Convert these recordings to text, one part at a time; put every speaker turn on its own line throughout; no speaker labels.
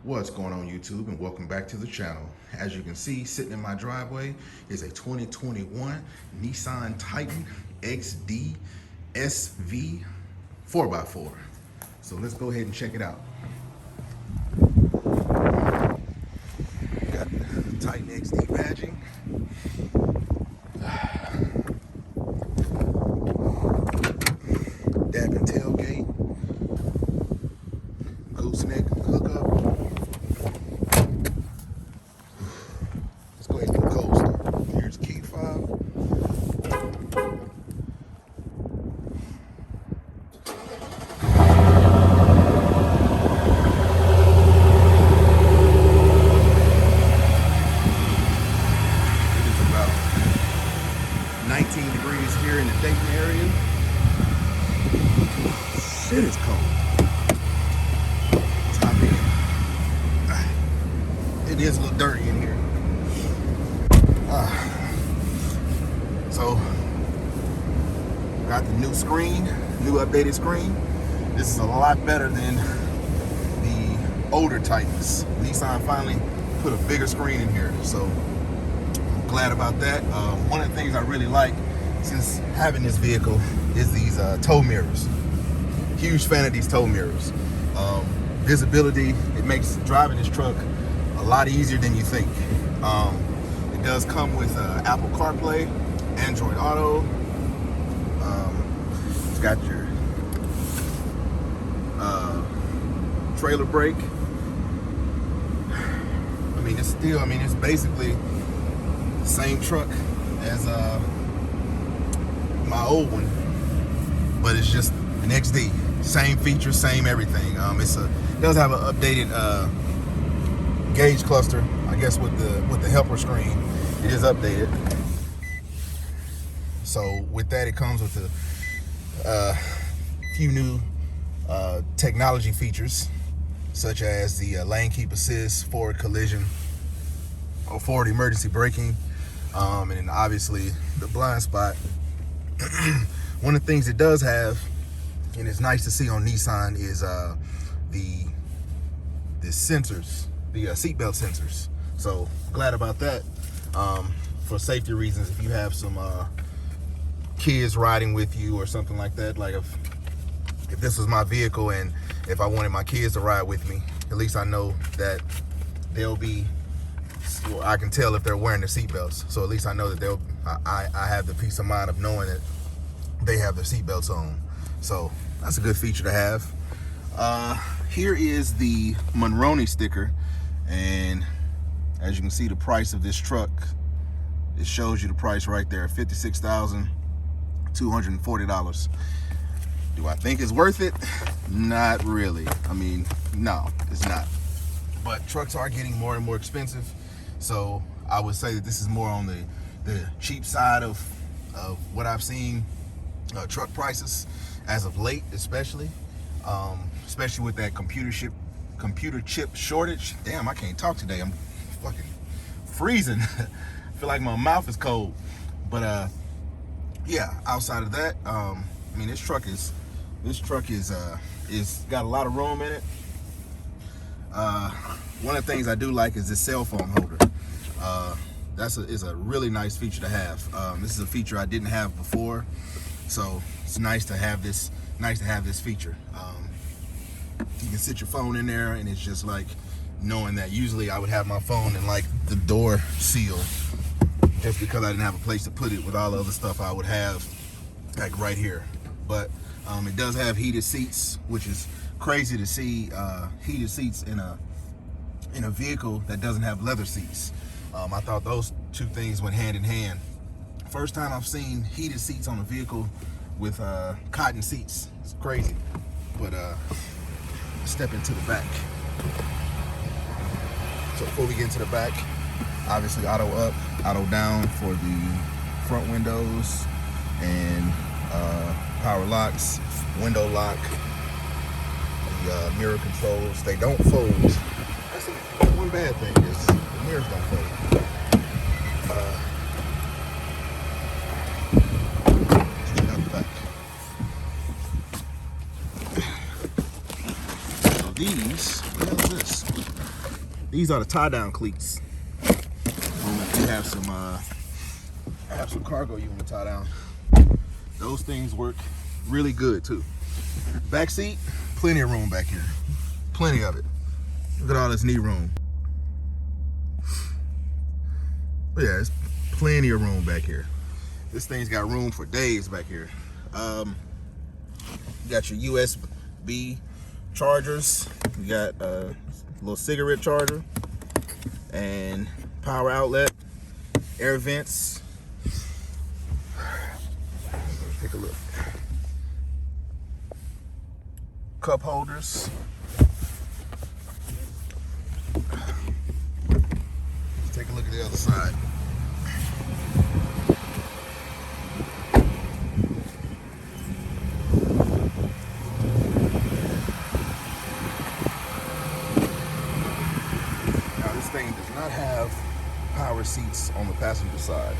What's going on YouTube, and welcome back to the channel. As you can see, sitting in my driveway is a 2021 Nissan Titan XD SV 4x4. So let's go ahead and check it out. Got the Titan XD badging. Dapping tailgate. Gooseneck hookup. Let's go ahead and get a cold start. Here's key fob. It is about 19 degrees here in the Dayton area. Shit is cold. It is a little dirty in here. So, got the new screen, new updated screen. This is a lot better than the older Titans. Nissan finally put a bigger screen in here, so I'm glad about that. One of the things I really like since having this vehicle is these tow mirrors. Huge fan of these tow mirrors. Visibility, it makes driving this truck a lot easier than you think. It does come with Apple CarPlay, Android Auto. It's got your trailer brake. It's basically the same truck as my old one, but it's just an XD. Same features, same everything. It does have an updated gauge cluster, I guess, with the helper screen. It is updated. So with that, it comes with a few new technology features, such as the lane keep assist, forward collision, or forward emergency braking, and then obviously the blind spot. One of the things it does have, and it's nice to see on Nissan, is the sensors, the seatbelt sensors. So glad about that. For safety reasons, if you have some kids riding with you or something like that, like if this was my vehicle and if I wanted my kids to ride with me, at least I know that they'll be, well, I can tell if they're wearing their seatbelts. So at least I know that I have the peace of mind of knowing that they have their seatbelts on. So that's a good feature to have. Here is the Monroney sticker, and as you can see, the price of this truck, it shows you the price right there, $56,240. Do I think it's worth it? Not really. I mean, no, it's not. But trucks are getting more and more expensive, so I would say that this is more on the cheap side of what I've seen truck prices as of late, especially with that computer chip shortage. Damn, I can't talk today. I'm fucking freezing. I feel like my mouth is cold. But yeah, outside of that, this truck is got a lot of room in it. One of the things I do like is this cell phone holder. Is a really nice feature to have. This is a feature I didn't have before, so it's nice to have this. Feature. You can sit your phone in there, and it's just like knowing that usually I would have my phone in like the door seal, just because I didn't have a place to put it with all the other stuff I would have like right here. But it does have heated seats, which is crazy to see heated seats in a vehicle that doesn't have leather seats. I thought those two things went hand in hand. First time I've seen heated seats on a vehicle with cotton seats. It's crazy. But step into the back. So before we get into the back, obviously auto up, auto down for the front windows, and power locks, window lock, the mirror controls. They don't fold. That's one bad thing, is the mirrors don't fold. Check out the back. So these, what the hell is this? These are the tie-down cleats. If you have some cargo you want to tie down, those things work really good too. Back seat, plenty of room back here. Plenty of it. Look at all this knee room. But yeah, it's plenty of room back here. This thing's got room for days back here. You got your USB chargers. You got a little cigarette charger and power outlet, air vents. Take a look. Cup holders. Let's take a look at the other side. Now this thing does not have power seats on the passenger side,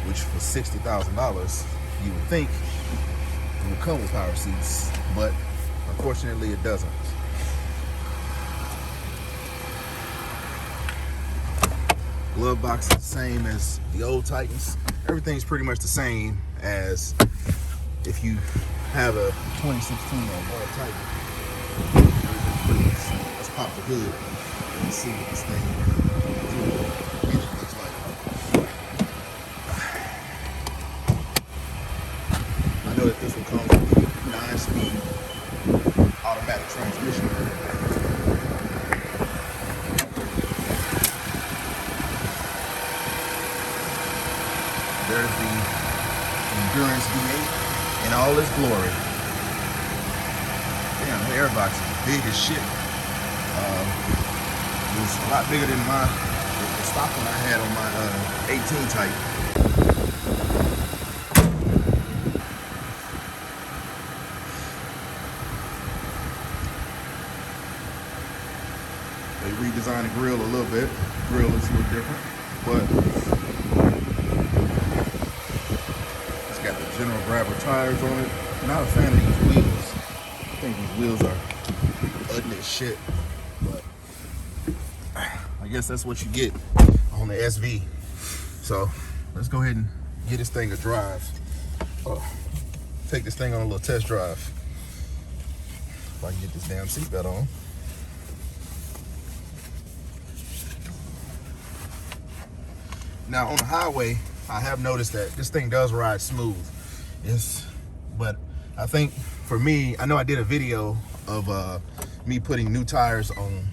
which for $60,000 you would think it would come with power seats, but unfortunately it doesn't. Glove box is the same as the old Titans. Everything's pretty much the same as if you have a 2016 or more Titan. Everything's pretty much the same. Let's pop the hood and see what this thing looks like. I know that this will come with the 9-speed automatic transmission. There's the Endurance V8 in all its glory. Damn, the airbox is big as shit. It was a lot bigger than the stock one I had on my 18 Titan. They redesigned the grill a little bit. The grill looks a little different, but it's got the general grabber tires on it. Not a fan of these wheels. I think these wheels are ugly as shit, but I guess that's what you get on the SV. So let's go ahead and get this thing a drive. Take this thing on a little test drive. If I can get this damn seatbelt on. Now on the highway, I have noticed that this thing does ride smooth. But I think for me, I know I did a video of me putting new tires on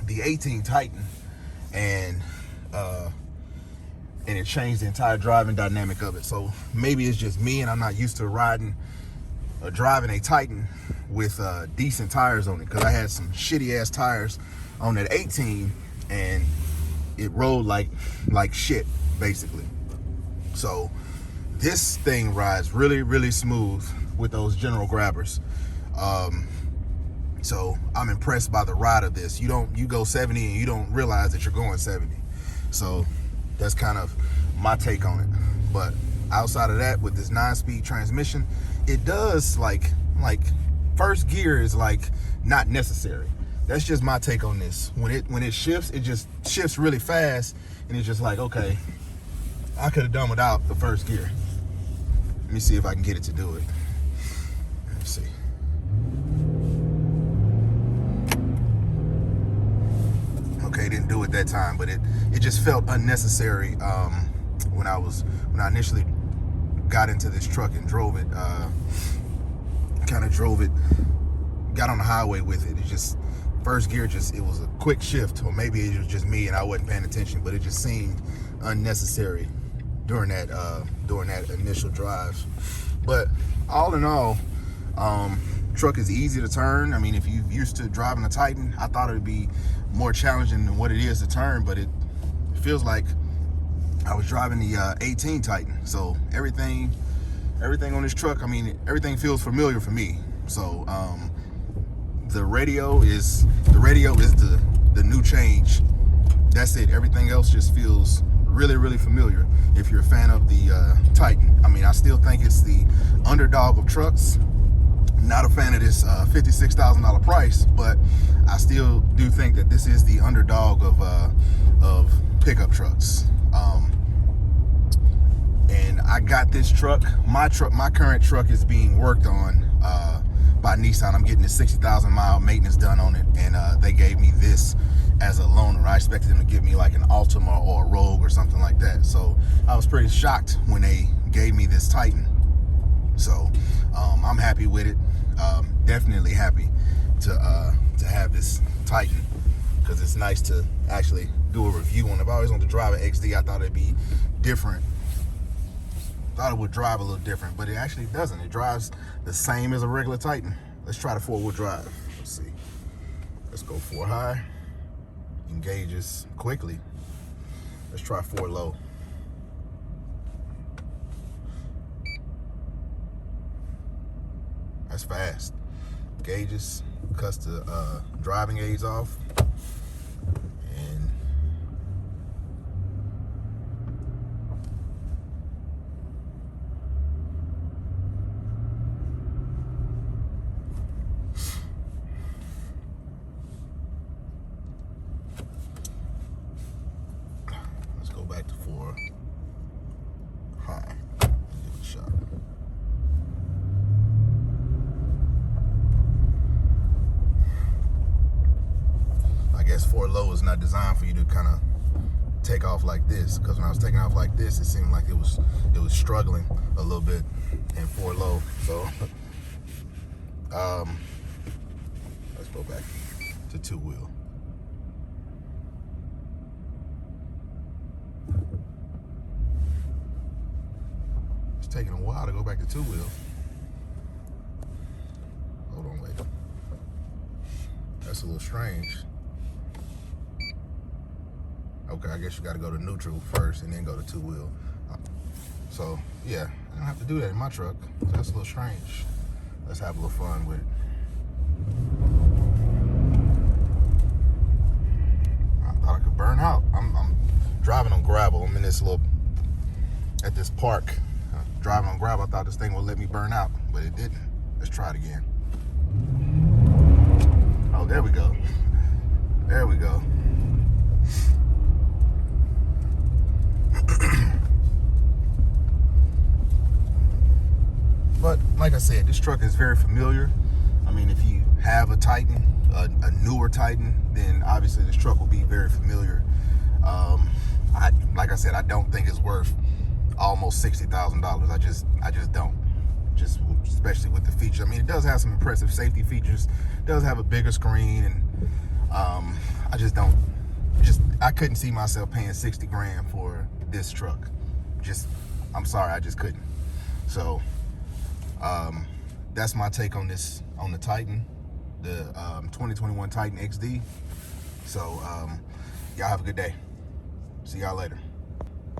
the 18 Titan, and it changed the entire driving dynamic of it. So maybe it's just me and I'm not used to riding or driving a Titan with decent tires on it, because I had some shitty ass tires on that 18 and it rolled like shit basically. So this thing rides really, really smooth with those general grabbers. So I'm impressed by the ride of this. You go 70 and you don't realize that you're going 70. So that's kind of my take on it. But outside of that, with this 9-speed transmission, it does like first gear is like not necessary. That's just my take on this. When it shifts, it just shifts really fast, and it's just like, okay, I could have done without the first gear. Let me see if I can get it to do it. Let's see. Okay, didn't do it that time, but it just felt unnecessary when I initially got into this truck and drove it. Got on the highway with it. It just, first gear, it was a quick shift, or maybe it was just me and I wasn't paying attention, but it just seemed unnecessary during that initial drive. But all in all, truck is easy to turn. I mean, if you're used to driving a Titan, I thought it would be more challenging than what it is to turn, but it feels like I was driving the 18 Titan. So everything on this truck, I mean, everything feels familiar for me. So the radio is the new change. That's it. Everything else just feels really, really familiar if you're a fan of the Titan. I mean, I still think it's the underdog of trucks. Not a fan of this $56,000 price, but I still do think that this is the underdog of pickup trucks. And I got this truck. My current truck is being worked on by Nissan. I'm getting a 60,000 mile maintenance done on it, and they gave me this as a loaner. I expected them to give me like an Altima or a Rogue or something like that. So I was pretty shocked when they gave me this Titan. So I'm happy with it. Definitely happy to have this Titan, because it's nice to actually do a review on it. I've always wanted to drive an XD. I thought it'd be different. Thought it would drive a little different, but it actually doesn't. It drives the same as a regular Titan. Let's try the 4-wheel drive. Let's see. Let's go 4 high. Engages quickly. Let's try 4 low. That's fast. Gauges, cuts the driving aids off, and let's go back to 4 high. Give it a shot. I guess 4 low is not designed for you to kind of take off like this, because when I was taking off like this, it seemed like it was struggling a little bit in 4 low. So let's go back to 2-wheel. It's taking a while to go back to 2-wheel. Hold on, wait. That's a little strange. Okay, I guess you got to go to neutral first and then go to 2-wheel. So yeah, I don't have to do that in my truck. So that's a little strange. Let's have a little fun with it. I thought I could burn out. I'm driving on gravel. I'm in this at this park. Driving on gravel, I thought this thing would let me burn out, but it didn't. Let's try it again. Oh, there we go. There we go. But like I said, this truck is very familiar. I mean, if you have a Titan, a newer Titan, then obviously this truck will be very familiar. Like I said, I don't think it's worth almost $60,000. I just don't. Just especially with the features. I mean, it does have some impressive safety features. It does have a bigger screen, and I just don't. I couldn't see myself paying 60 grand for this truck. I'm sorry, I just couldn't. So that's my take on this, on the Titan, the 2021 Titan XD. So y'all have a good day. See y'all later.